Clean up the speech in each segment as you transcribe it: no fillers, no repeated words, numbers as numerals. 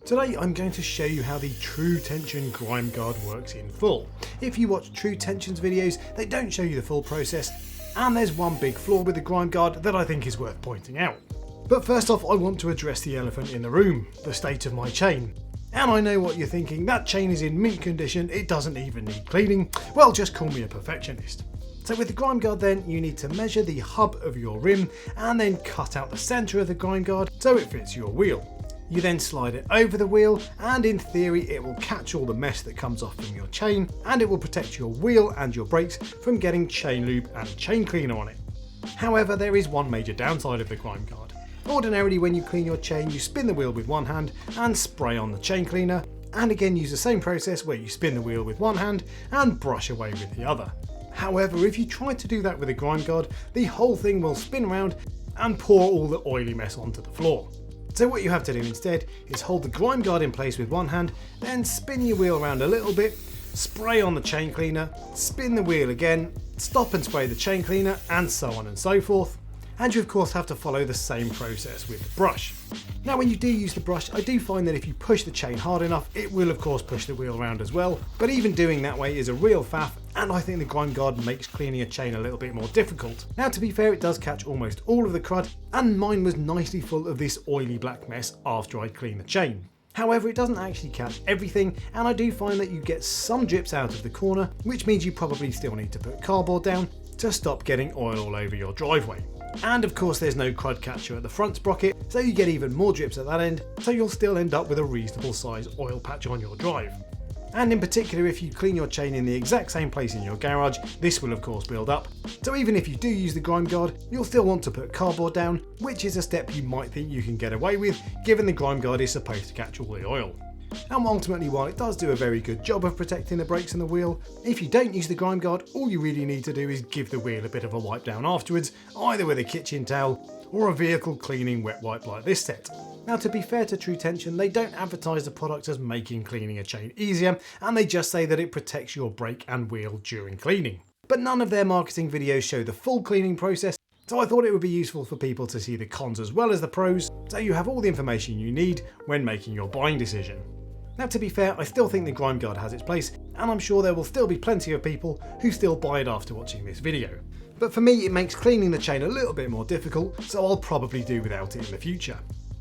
Today I'm going to show you how the Tru Tension Grime Guard works in full. If you watch Tru Tension's videos, they don't show you the full process, and there's one big flaw with the Grime Guard that I think is worth pointing out. But first off, I want to address the elephant in the room, the state of my chain. And I know what you're thinking, that chain is in mint condition, it doesn't even need cleaning. Well, just call me a perfectionist. So with the Grime Guard then, you need to measure the hub of your rim and then cut out the centre of the Grime Guard so it fits your wheel. You then slide it over the wheel, and in theory it will catch all the mess that comes off from your chain, and it will protect your wheel and your brakes from getting chain lube and chain cleaner on it. However, there is one major downside of the Grime Guard. Ordinarily when you clean your chain, you spin the wheel with one hand and spray on the chain cleaner, and again use the same process where you spin the wheel with one hand and brush away with the other. However, if you try to do that with a Grime Guard, the whole thing will spin around and pour all the oily mess onto the floor. So what you have to do instead is hold the Grime Guard in place with one hand, then spin your wheel around a little bit, spray on the chain cleaner, spin the wheel again, stop and spray the chain cleaner, and so on and so forth. And you of course have to follow the same process with the brush. Now when you do use the brush, I do find that if you push the chain hard enough, it will of course push the wheel around as well, but even doing that way is a real faff, and I think the Grime Guard makes cleaning a chain a little bit more difficult. Now to be fair, it does catch almost all of the crud, and mine was nicely full of this oily black mess after I'd cleaned the chain. However, it doesn't actually catch everything, and I do find that you get some drips out of the corner, which means you probably still need to put cardboard down to stop getting oil all over your driveway. And of course there's no crud catcher at the front sprocket, so you get even more drips at that end, so you'll still end up with a reasonable size oil patch on your drive. And in particular, if you clean your chain in the exact same place in your garage, this will of course build up. So even if you do use the Grime Guard, you'll still want to put cardboard down, which is a step you might think you can get away with, given the Grime Guard is supposed to catch all the oil. And ultimately, while it does do a very good job of protecting the brakes and the wheel, if you don't use the Grime Guard, all you really need to do is give the wheel a bit of a wipe down afterwards, either with a kitchen towel or a vehicle cleaning wet wipe like this set. Now to be fair to Tru Tension, they don't advertise the product as making cleaning a chain easier, and they just say that it protects your brake and wheel during cleaning. But none of their marketing videos show the full cleaning process, so I thought it would be useful for people to see the cons as well as the pros, so you have all the information you need when making your buying decision. Now to be fair, I still think the Grime Guard has its place, and I'm sure there will still be plenty of people who still buy it after watching this video. But for me, it makes cleaning the chain a little bit more difficult, so I'll probably do without it in the future.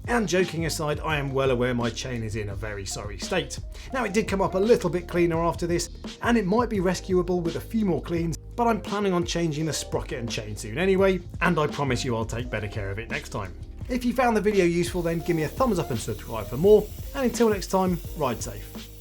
And joking aside, I am well aware my chain is in a very sorry state. Now it did come up a little bit cleaner after this, and it might be rescuable with a few more cleans, but I'm planning on changing the sprocket and chain soon anyway, and I promise you I'll take better care of it next time. If you found the video useful, then give me a thumbs up and subscribe for more, and until next time, ride safe.